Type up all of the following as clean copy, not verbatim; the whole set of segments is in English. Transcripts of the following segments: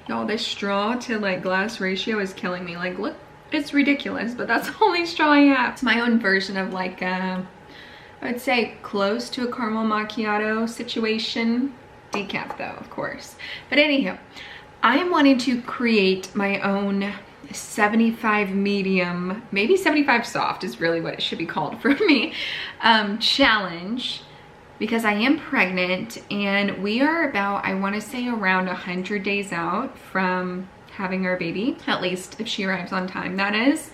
Y'all, this straw to like glass ratio is killing me. Like, look, it's ridiculous, but that's the only straw I have. It's my own version of like, I would say close to a caramel macchiato situation. Decaf though, of course. But anywho, I am wanting to create my own 75 medium, maybe 75 soft is really what it should be called for me, challenge, because I am pregnant and we are about, I want to say around 100 days out from having our baby, at least if she arrives on time, that is.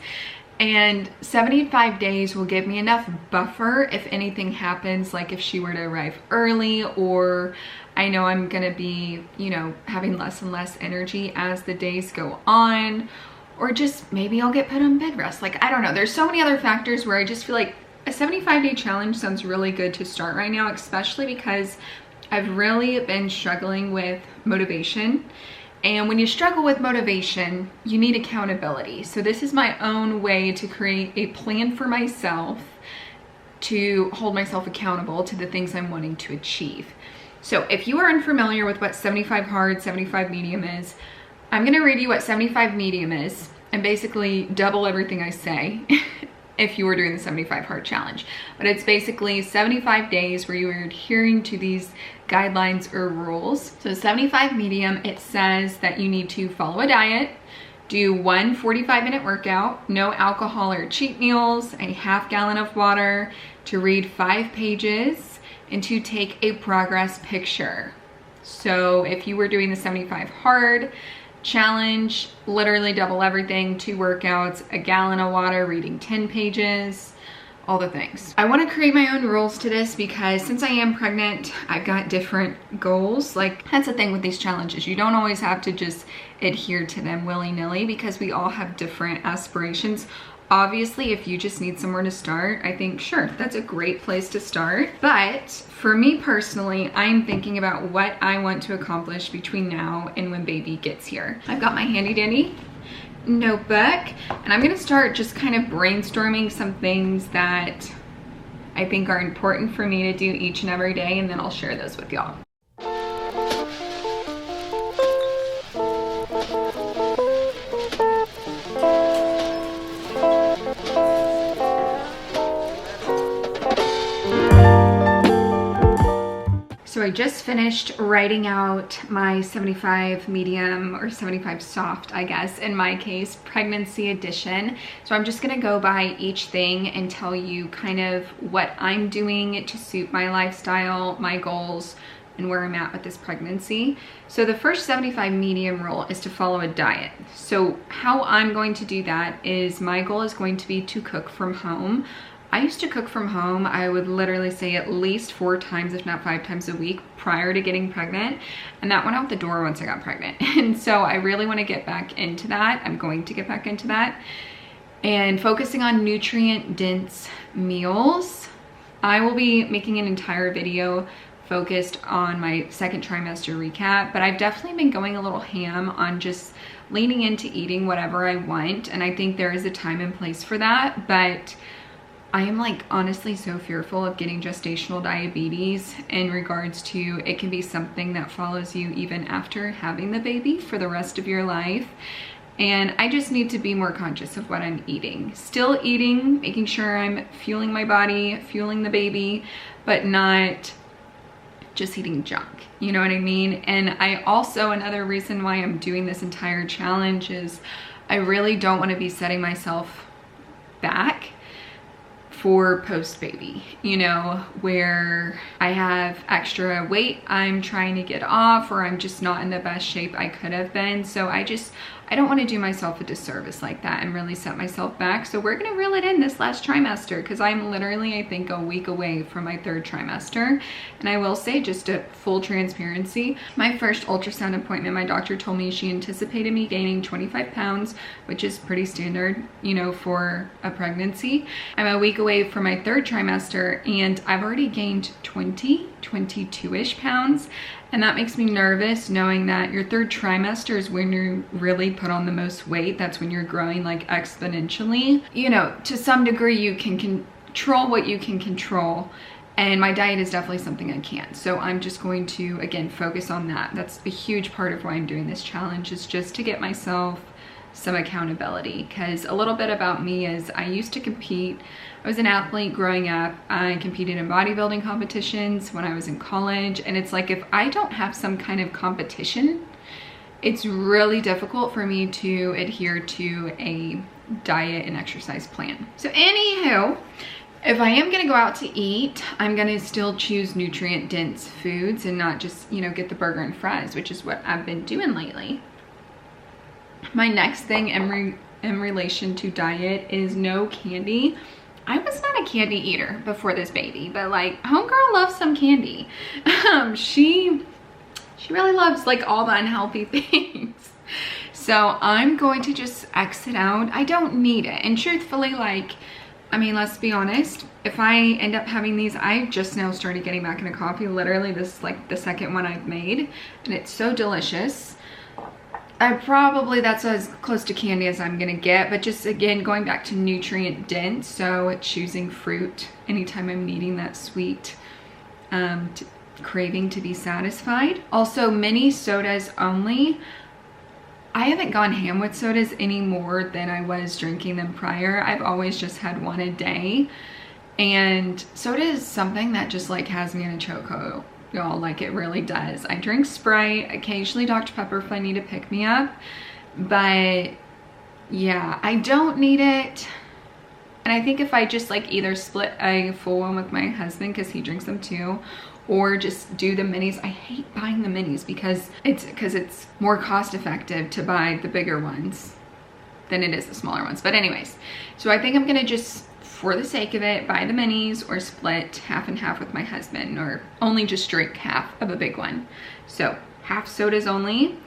And 75 days will give me enough buffer if anything happens, like if she were to arrive early, or I know I'm gonna be, you know, having less and less energy as the days go on, or just maybe I'll get put on bed rest. Like, I don't know. There's so many other factors where I just feel like a 75-day challenge sounds really good to start right now, especially because I've really been struggling with motivation. And when you struggle with motivation, you need accountability. So this is my own way to create a plan for myself to hold myself accountable to the things I'm wanting to achieve. So if you are unfamiliar with what 75 hard, 75 medium is, I'm gonna read you what 75 medium is and basically double everything I say if you were doing the 75 hard challenge. But it's basically 75 days where you are adhering to these guidelines or rules. So 75 medium, it says that you need to follow a diet, do one 45-minute workout, no alcohol or cheat meals, a half gallon of water, to read 5 pages, and to take a progress picture. So if you were doing the 75 hard challenge, literally double everything, 2 workouts, a gallon of water, reading 10 pages, all the things. I want to create my own rules to this because since I am pregnant, I've got different goals. Like, that's the thing with these challenges. You don't always have to just adhere to them willy-nilly because we all have different aspirations. Obviously, if you just need somewhere to start, I think, sure, that's a great place to start. But for me personally, I'm thinking about what I want to accomplish between now and when baby gets here. I've got my handy dandy notebook and I'm gonna start just kind of brainstorming some things that I think are important for me to do each and every day, and then I'll share those with y'all. So I just finished writing out my 75 medium or 75 soft, I guess, in my case, pregnancy edition. So I'm just gonna go by each thing and tell you kind of what I'm doing to suit my lifestyle, my goals, and where I'm at with this pregnancy. So the first 75 medium rule is to follow a diet. So how I'm going to do that is my goal is going to be to cook from home. I used to cook from home, I would literally say at least 4 times, if not 5 times a week prior to getting pregnant. And that went out the door once I got pregnant. And so I really want to get back into that. I'm going to get back into that. And focusing on nutrient dense meals. I will be making an entire video focused on my second trimester recap, but I've definitely been going a little ham on just leaning into eating whatever I want. And I think there is a time and place for that, but I am like honestly so fearful of getting gestational diabetes in regards to it can be something that follows you even after having the baby for the rest of your life. And I just need to be more conscious of what I'm eating. Still eating, making sure I'm fueling my body, fueling the baby, but not just eating junk. You know what I mean? And I also, another reason why I'm doing this entire challenge is I really don't want to be setting myself back for post-baby, you know, where I have extra weight I'm trying to get off, or I'm just not in the best shape I could have been. So I don't want to do myself a disservice like that and really set myself back. So we're gonna reel it in this last trimester because I'm literally, I think, a week away from my 3rd trimester. And I will say, just a full transparency, my first ultrasound appointment, my doctor told me she anticipated me gaining 25 pounds, which is pretty standard, you know, for a pregnancy. I'm a week away from my 3rd trimester and I've already gained 22-ish pounds. And that makes me nervous knowing that your 3rd trimester is when you really put on the most weight. That's when you're growing like exponentially. You know, to some degree you can control what you can control. And my diet is definitely something I can't. So I'm just going to, again, focus on that. That's a huge part of why I'm doing this challenge, is just to get myself some accountability. Because a little bit about me is I used to compete. I was an athlete growing up. I competed in bodybuilding competitions when I was in college. And it's like, if I don't have some kind of competition, it's really difficult for me to adhere to a diet and exercise plan. So anywho, if I am gonna go out to eat, I'm gonna still choose nutrient dense foods and not just, you know, get the burger and fries, which is what I've been doing lately. My next thing in relation to diet is no candy. I was not a candy eater before this baby, but like, homegirl loves some candy. She really loves like all the unhealthy things. So I'm going to just exit out. I don't need it. And truthfully, like, I mean, let's be honest, if I end up having these, I just now started getting back into coffee. Literally, this is like the second one I've made, and it's so delicious. That's as close to candy as I'm gonna get, but just again, going back to nutrient dense, so choosing fruit anytime I'm needing that sweet craving to be satisfied. Also, mini sodas only. I haven't gone ham with sodas any more than I was drinking them prior. I've always just had one a day. And soda is something that just like has me in a chokehold, y'all, like it really does. I drink Sprite, occasionally Dr. Pepper if I need to pick me up. But yeah, I don't need it. And I think if I just like either split a full one with my husband because he drinks them too, or just do the minis. I hate buying the minis because it's more cost effective to buy the bigger ones than it is the smaller ones. But anyways, so I think I'm gonna just, for the sake of it, buy the minis or split half and half with my husband, or only just drink half of a big one. So half sodas only.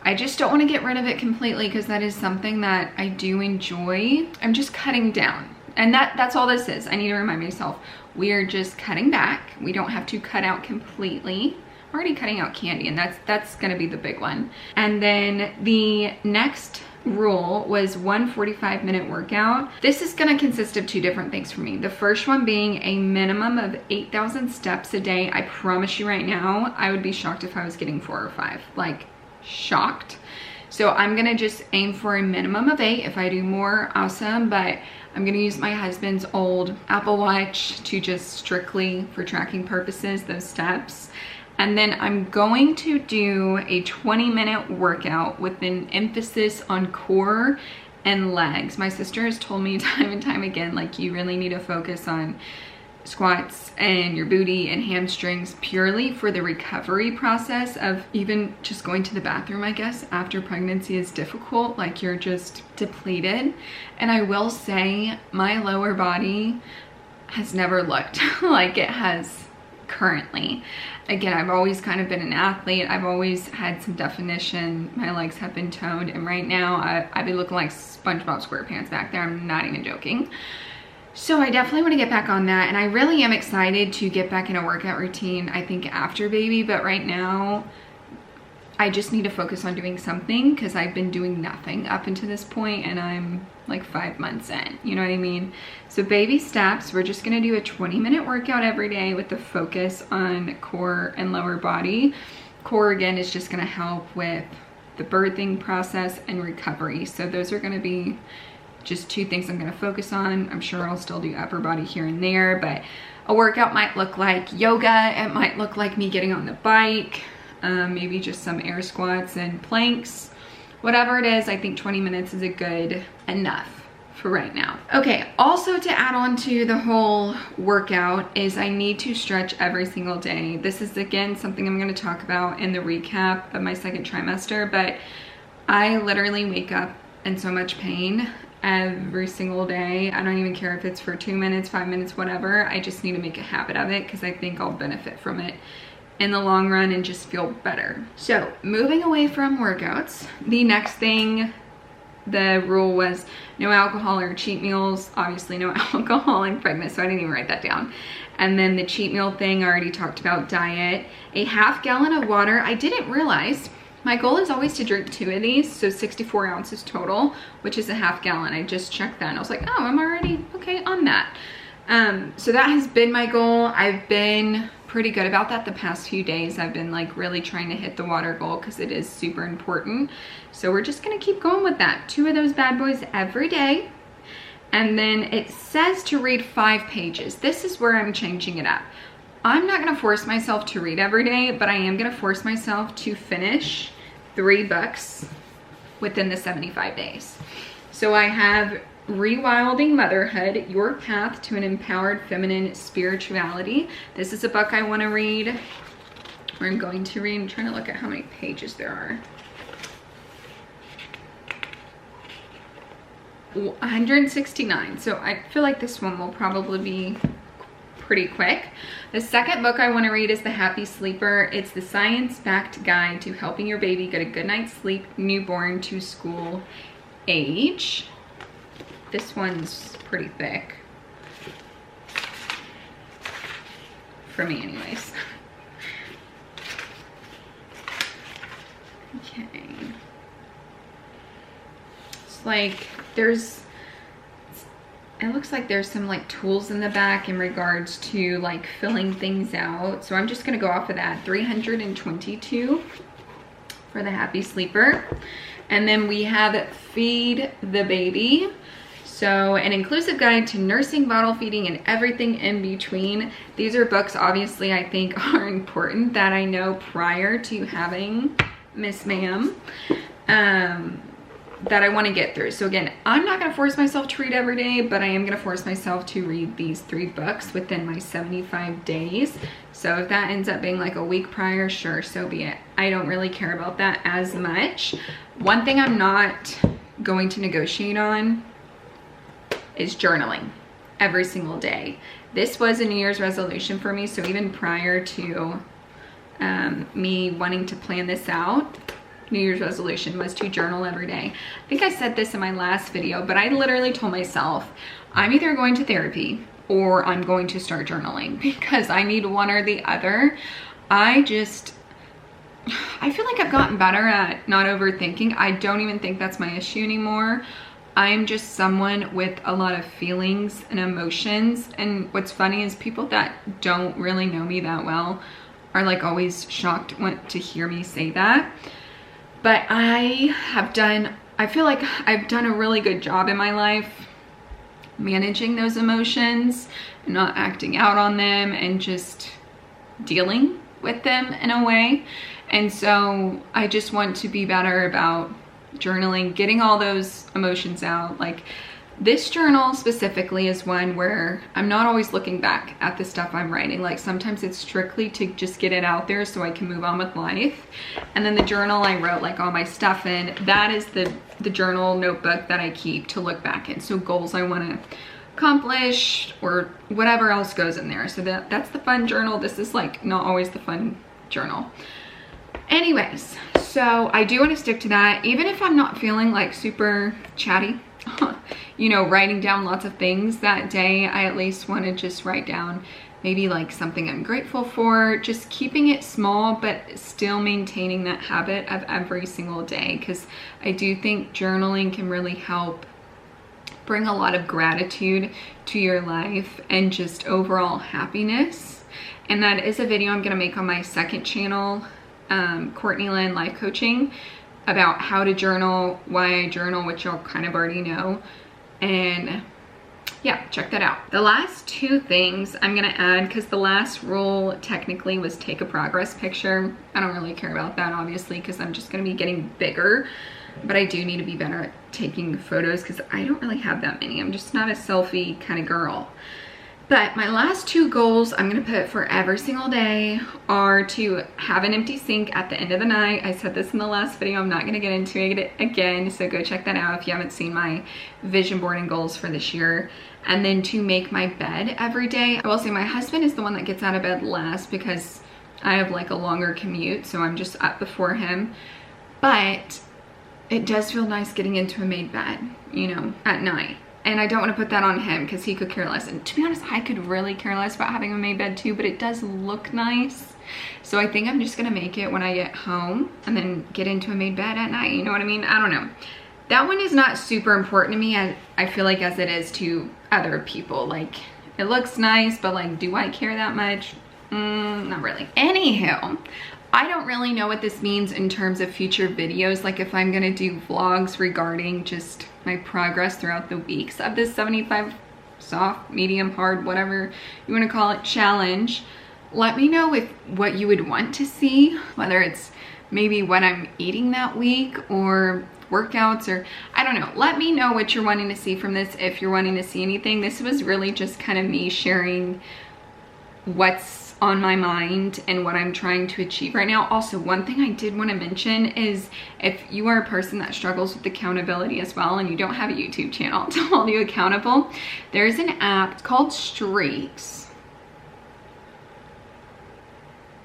I just don't want to get rid of it completely because that is something that I do enjoy. I'm just cutting down. And that's all this is. I need to remind myself, we are just cutting back. We don't have to cut out completely. I'm already cutting out candy, and that's gonna be the big one. And then the next rule was 1 45-minute workout. This is gonna consist of two different things for me. The first one being a minimum of 8,000 steps a day. I promise you right now, I would be shocked if I was getting 4 or 5, like shocked. So I'm gonna just aim for a minimum of 8. If I do more, awesome, but I'm gonna use my husband's old Apple Watch to just strictly for tracking purposes, those steps. And then I'm going to do a 20-minute workout with an emphasis on core and legs. My sister has told me time and time again, like, you really need to focus on squats and your booty and hamstrings purely for the recovery process of even just going to the bathroom, I guess, after pregnancy is difficult. Like, you're just depleted. And I will say my lower body has never looked like it has currently. Again, I've always kind of been an athlete. I've always had some definition. My legs have been toned, and right now I'd be looking like SpongeBob SquarePants back there. I'm not even joking. So I definitely want to get back on that, and I really am excited to get back in a workout routine, I think, after baby. But right now, I just need to focus on doing something because I've been doing nothing up until this point, and I'm like 5 months in, you know what I mean? So baby steps, we're just gonna do a 20-minute workout every day with the focus on core and lower body. Core, again, is just gonna help with the birthing process and recovery. So those are gonna be just two things I'm gonna focus on. I'm sure I'll still do upper body here and there, but a workout might look like yoga. It might look like me getting on the bike, maybe just some air squats and planks. Whatever it is, I think 20 minutes is a good enough for right now. Okay, also to add on to the whole workout is I need to stretch every single day. This is, again, something I'm gonna talk about in the recap of my second trimester, but I literally wake up in so much pain every single day. I don't even care if it's for 2 minutes, 5 minutes, whatever. I just need to make a habit of it because I think I'll benefit from it in the long run and just feel better. So moving away from workouts, the next thing, the rule was no alcohol or cheat meals. Obviously no alcohol, I'm pregnant, so I didn't even write that down. And then the cheat meal thing, I already talked about. Diet, a ½ gallon of water. I didn't realize my goal is always to drink 2 of these, so 64 ounces total, which is a ½ gallon. I just checked that and I was like, oh, I'm already okay on that. So that has been my goal. I've been pretty good about that the past few days. I've been like really trying to hit the water goal because it is super important. So we're just gonna keep going with that. 2 of those bad boys every day. And then it says to read 5 pages. This is where I'm changing it up. I'm not gonna force myself to read every day, but I am gonna force myself to finish 3 books within the 75 days. So I have Rewilding Motherhood, Your Path to an Empowered Feminine Spirituality. This is a book I want to read. I'm going to read. I'm trying to look at how many pages there are. 169. So I feel like this one will probably be pretty quick. The second book I want to read is The Happy Sleeper. It's the science-backed guide to helping your baby get a good night's sleep, newborn to school age. This one's pretty thick. For me anyways. Okay. It's like it looks like there's some like tools in the back in regards to like filling things out. So I'm just gonna go off of that. 322 for The Happy Sleeper. And then we have Feed the Baby. So an inclusive guide to nursing, bottle feeding, and everything in between. These are books obviously I think are important that I know prior to having Miss Ma'am that I want to get through. So again, I'm not going to force myself to read every day, but I am going to force myself to read these 3 books within my 75 days. So if that ends up being like a week prior, sure, so be it. I don't really care about that as much. One thing I'm not going to negotiate on is journaling every single day. This was a New Year's resolution for me, so even prior to me wanting to plan this out, New Year's resolution was to journal every day. I think I said this in my last video, but I literally told myself, I'm either going to therapy or I'm going to start journaling because I need one or the other. I feel like I've gotten better at not overthinking. I don't even think that's my issue anymore. I'm just someone with a lot of feelings and emotions. And what's funny is people that don't really know me that well are like always shocked to hear me say that. But I feel like I've done a really good job in my life managing those emotions, not acting out on them, and just dealing with them in a way. And so I just want to be better about journaling, getting all those emotions out. Like this journal specifically is one where I'm not always looking back at the stuff I'm writing. Like sometimes it's strictly to just get it out there so I can move on with life. And then the journal I wrote like all my stuff in, that is the journal notebook that I keep to look back in. So goals I want to accomplish or whatever else goes in there. So that's the fun journal. This is like not always the fun journal. Anyways, so I do want to stick to that. Even if I'm not feeling like super chatty, you know, writing down lots of things that day, I at least want to just write down maybe like something I'm grateful for, just keeping it small, but still maintaining that habit of every single day. Because I do think journaling can really help bring a lot of gratitude to your life and just overall happiness. And that is a video I'm going to make on my second channel, Courtney Lynn Life Coaching, about how to journal, why I journal, which y'all kind of already know. And yeah, check that out. The last 2 things I'm gonna add, because the last rule technically was take a progress picture. I don't really care about that obviously because I'm just gonna be getting bigger, but I do need to be better at taking photos because I don't really have that many. I'm just not a selfie kind of girl. But my last 2 goals I'm gonna put for every single day are to have an empty sink at the end of the night. I said this in the last video, I'm not gonna get into it again, so go check that out if you haven't seen my vision board and goals for this year. And then to make my bed every day. I will say my husband is the one that gets out of bed last because I have like a longer commute, so I'm just up before him. But it does feel nice getting into a made bed, you know, at night. And I don't want to put that on him because he could care less. And to be honest, I could really care less about having a made bed too, but it does look nice. So I think I'm just going to make it when I get home and then get into a made bed at night. You know what I mean? I don't know. That one is not super important to me, I feel like, as it is to other people. Like, It looks nice, but like, do I care that much? Not really. Anywho, I don't really know what this means in terms of future videos, like if I'm gonna do vlogs regarding just my progress throughout the weeks of this 75 soft, medium, hard, whatever you wanna call it, challenge. Let me know with what you would want to see, whether it's maybe what I'm eating that week or workouts, or I don't know. Let me know what you're wanting to see from this, if you're wanting to see anything. This was really just kind of me sharing what's on my mind and what I'm trying to achieve right now. Also, one thing I did want to mention is if you are a person that struggles with accountability as well and you don't have a YouTube channel to hold you accountable, there's an app called Streaks.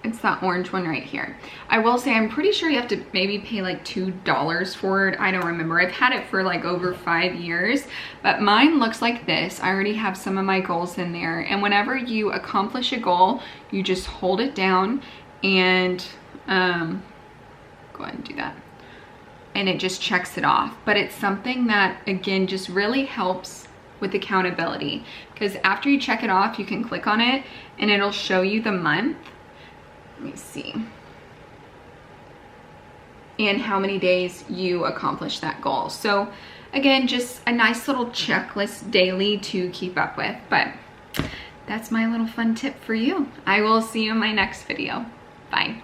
It's that orange one right here. I will say, I'm pretty sure you have to maybe pay like $2 for it. I don't remember. I've had it for like over 5 years, but mine looks like this. I already have some of my goals in there. And whenever you accomplish a goal, you just hold it down and go ahead and do that. And it just checks it off. But it's something that, again, just really helps with accountability, because after you check it off, you can click on it and it'll show you the month. Let me see. And how many days you accomplished that goal. So again, just a nice little checklist daily to keep up with. But that's my little fun tip for you. I will see you in my next video. Bye.